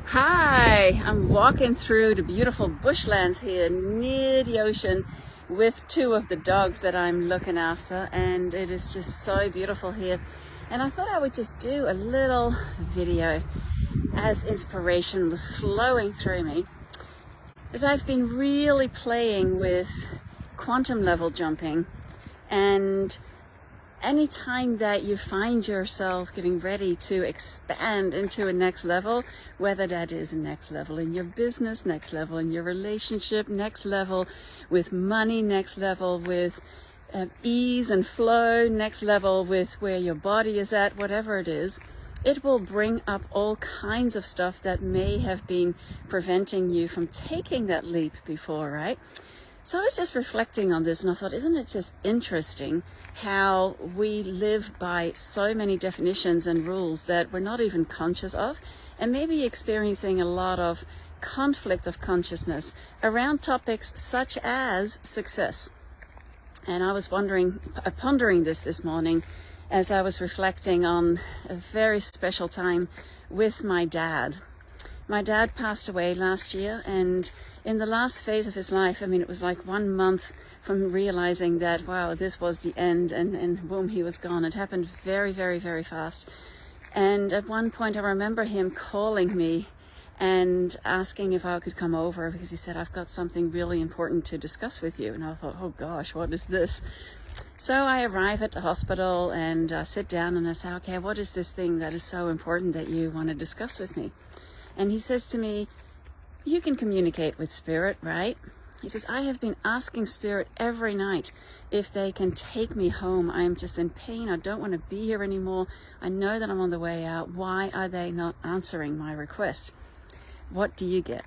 Hi, I'm walking through the beautiful bushlands here near the ocean with two of the dogs that I'm looking after, and it is just so beautiful here. And I thought I would just do a little video as inspiration was flowing through me, as I've been really playing with quantum level jumping. And anytime that you find yourself getting ready to expand into a next level, whether that is a next level in your business, next level in your relationship, next level with money, next level with ease and flow, next level with where your body is at, whatever it is, it will bring up all kinds of stuff that may have been preventing you from taking that leap before, right? So I was just reflecting on this, and I thought, isn't it just interesting how we live by so many definitions and rules that we're not even conscious of, and maybe experiencing a lot of conflict of consciousness around topics such as success. And I was pondering this morning as I was reflecting on a very special time with my dad. My dad passed away last year, and in the last phase of his life, I mean, it was like 1 month from realizing that, wow, this was the end, and boom, he was gone. It happened very, very, very fast. And at one point, I remember him calling me and asking if I could come over, because he said, I've got something really important to discuss with you. And I thought, oh gosh, what is this? So I arrive at the hospital and sit down, and I say, okay, what is this thing that is so important that you want to discuss with me? And he says to me, you can communicate with spirit, right? He says, I have been asking spirit every night if they can take me home. I am just in pain. I don't want to be here anymore. I know that I'm on the way out. Why are they not answering my request? What do you get?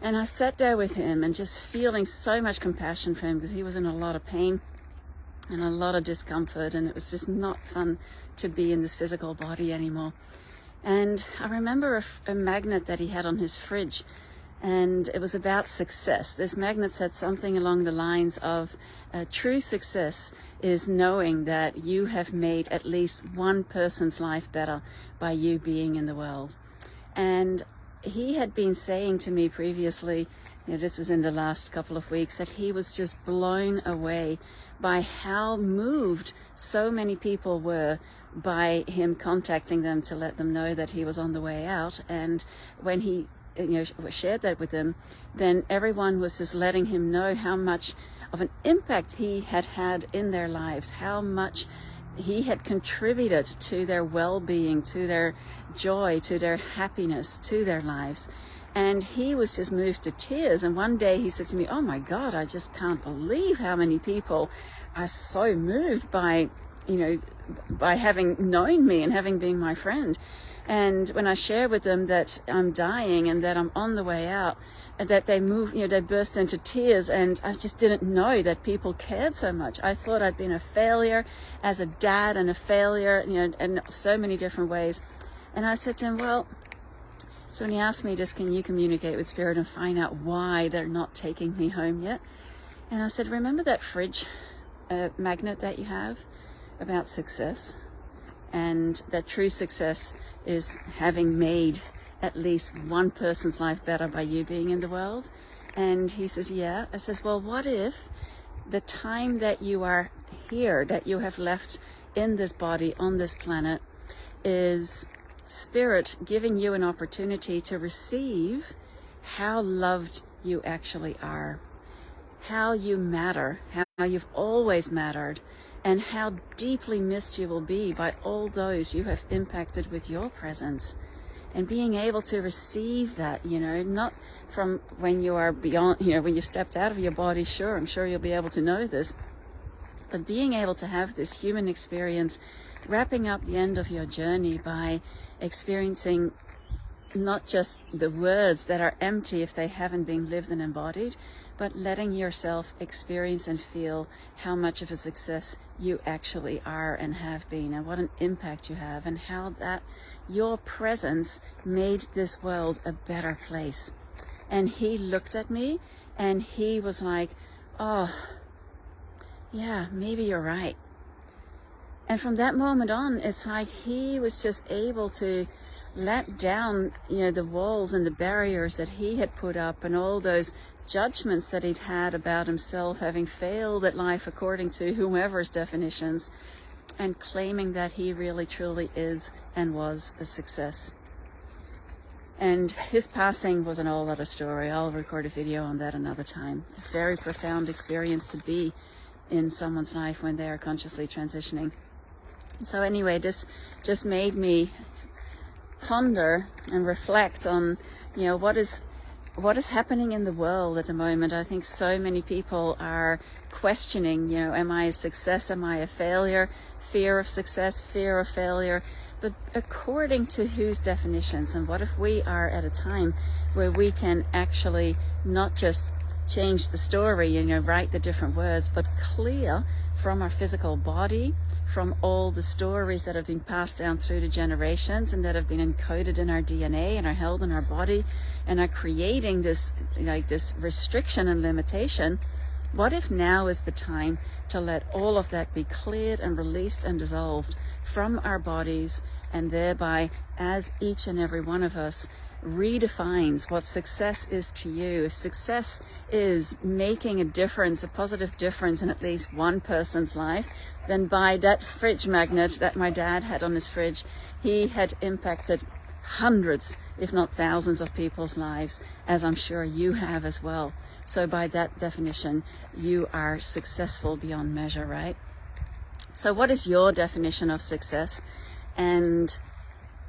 And I sat there with him and just feeling so much compassion for him, because he was in a lot of pain and a lot of discomfort, and it was just not fun to be in this physical body anymore. And I remember a magnet that he had on his fridge, and it was about success. This magnet said something along the lines of true success is knowing that you have made at least one person's life better by you being in the world. And he had been saying to me previously, this was in the last couple of weeks, that he was just blown away by how moved so many people were by him contacting them to let them know that he was on the way out. And when he shared that with them, then everyone was just letting him know how much of an impact he had had in their lives, how much he had contributed to their well-being, to their joy, to their happiness, to their lives. And he was just moved to tears. And one day he said to me, oh my God, I just can't believe how many people are so moved by having known me and having been my friend. And when I share with them that I'm dying and that I'm on the way out, that they they burst into tears. And I just didn't know that people cared so much. I thought I'd been a failure as a dad, and a failure, in so many different ways. And I said to him, well, so when he asked me, just can you communicate with spirit and find out why they're not taking me home yet? And I said, remember that fridge magnet that you have about success? And that true success is having made at least one person's life better by you being in the world. And he says, yeah. I says, well, what if the time that you are here, that you have left in this body on this planet, is spirit giving you an opportunity to receive how loved you actually are, how you matter, how you've always mattered, and how deeply missed you will be by all those you have impacted with your presence. And being able to receive that, not from when you are beyond, when you've stepped out of your body, sure, I'm sure you'll be able to know this, but being able to have this human experience, wrapping up the end of your journey by experiencing not just the words that are empty if they haven't been lived and embodied, but letting yourself experience and feel how much of a success you actually are and have been, and what an impact you have, and how that your presence made this world a better place. And he looked at me and he was like, oh, yeah, maybe you're right. And from that moment on, it's like he was just able to let down, the walls and the barriers that he had put up, and all those judgments that he'd had about himself, having failed at life according to whomever's definitions, and claiming that he really truly is and was a success. And his passing was an all other story. I'll record a video on that another time. A very profound experience to be in someone's life when they are consciously transitioning. So anyway, this just made me ponder and reflect on, what is happening in the world at the moment. I think so many people are questioning, am I a success? Am I a failure? Fear of success, fear of failure. But according to whose definitions? And what if we are at a time where we can actually not just change the story, write the different words, but clear from our physical body, from all the stories that have been passed down through the generations and that have been encoded in our DNA and are held in our body and are creating this restriction and limitation. What if now is the time to let all of that be cleared and released and dissolved from our bodies, and thereby, as each and every one of us redefines what success is to you. If success is making a difference, a positive difference in at least one person's life, then by that fridge magnet that my dad had on his fridge, he had impacted hundreds, if not thousands of people's lives, as I'm sure you have as well. So by that definition, you are successful beyond measure, right? So what is your definition of success? And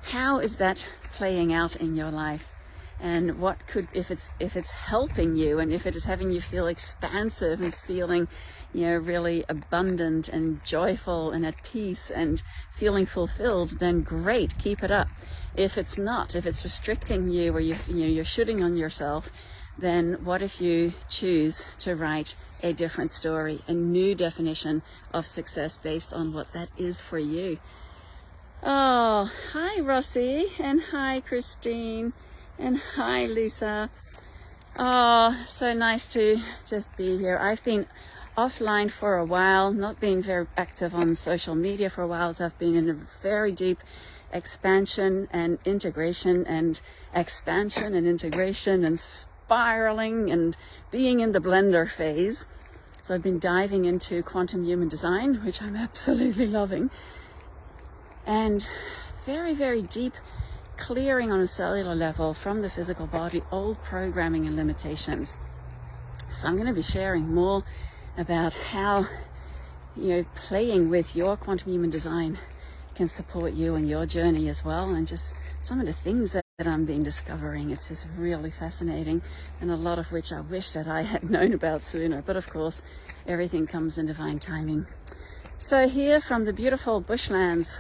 how is that playing out in your life? And what could, if it's helping you, and if it is having you feel expansive and feeling, really abundant and joyful and at peace and feeling fulfilled, then great, keep it up. If it's not, if it's restricting you, or you're shooting on yourself, then what if you choose to write a different story, a new definition of success based on what that is for you? Oh, hi Rossi, and hi Christine, and hi Lisa. Oh, so nice to just be here. I've been offline for a while, not been very active on social media for a while, so I've been in a very deep expansion and integration and expansion and integration and spiraling and being in the blender phase. So I've been diving into quantum human design, which I'm absolutely loving. And very, very deep clearing on a cellular level from the physical body, old programming and limitations. So I'm going to be sharing more about how, playing with your quantum human design can support you on your journey as well, and just some of the things that I'm being discovering. It's just really fascinating, and a lot of which I wish that I had known about sooner. But of course, everything comes in divine timing. So here from the beautiful bushlands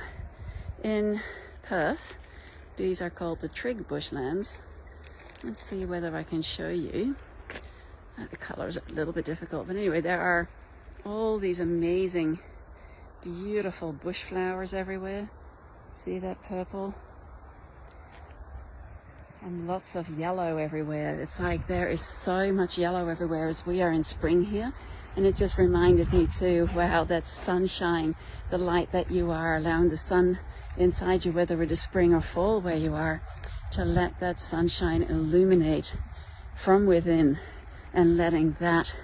in Perth, these are called the Trig bushlands. Let's see whether I can show you. The color is a little bit difficult, but anyway, there are all these amazing, beautiful bush flowers everywhere. See that purple? And lots of yellow everywhere. It's like there is so much yellow everywhere as we are in spring here. And it just reminded me too, wow, that sunshine, the light that you are, allowing the sun inside you, whether it is spring or fall where you are, to let that sunshine illuminate from within, and letting that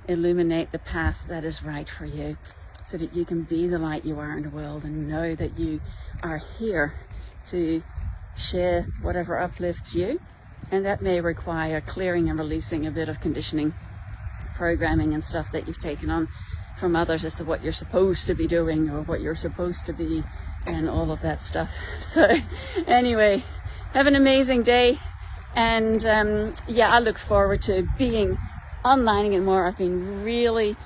illuminate the path that is right for you, so that you can be the light you are in the world and know that you are here to share whatever uplifts you. And that may require clearing and releasing a bit of conditioning, programming and stuff that you've taken on from others as to what you're supposed to be doing or what you're supposed to be and all of that stuff. So anyway, have an amazing day. And I look forward to being online again more. I've been really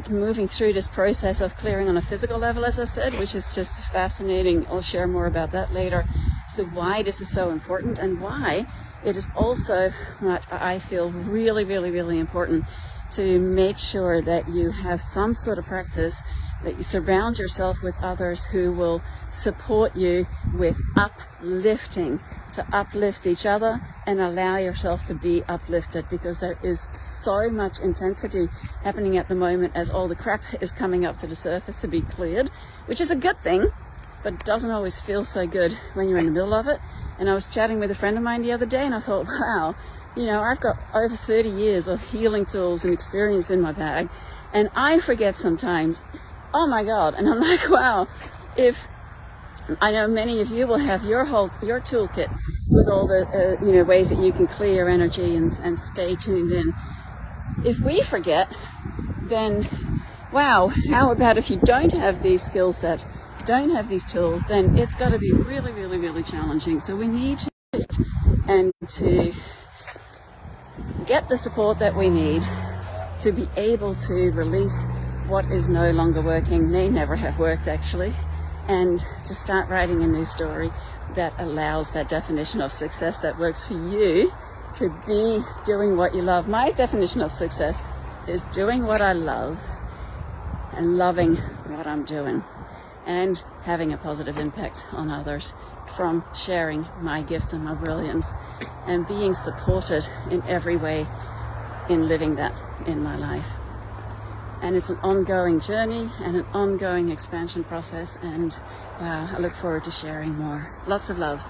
moving through this process of clearing on a physical level, as I said, which is just fascinating. I'll share more about that later. So why this is so important, and why it is also what I feel really, really, really important to make sure that you have some sort of practice, that you surround yourself with others who will support you with uplifting, to uplift each other and allow yourself to be uplifted, because there is so much intensity happening at the moment as all the crap is coming up to the surface to be cleared, which is a good thing. but it doesn't always feel so good when you're in the middle of it. And I was chatting with a friend of mine the other day, and I thought, wow, you know, I've got over 30 years of healing tools and experience in my bag, and I forget sometimes, oh my God. And I'm like, wow, if I know many of you will have your toolkit with all the ways that you can clear your energy and stay tuned in. If we forget, then wow, how about if you don't have these skill sets, don't have these tools, then it's got to be really, really, really challenging. So we need to get the support that we need to be able to release what is no longer working, may never have worked actually, and to start writing a new story that allows that definition of success that works for you to be doing what you love. My definition of success is doing what I love and loving what I'm doing and having a positive impact on others from sharing my gifts and my brilliance and being supported in every way in living that in my life. And it's an ongoing journey and an ongoing expansion process, and wow, I look forward to sharing more. Lots of love.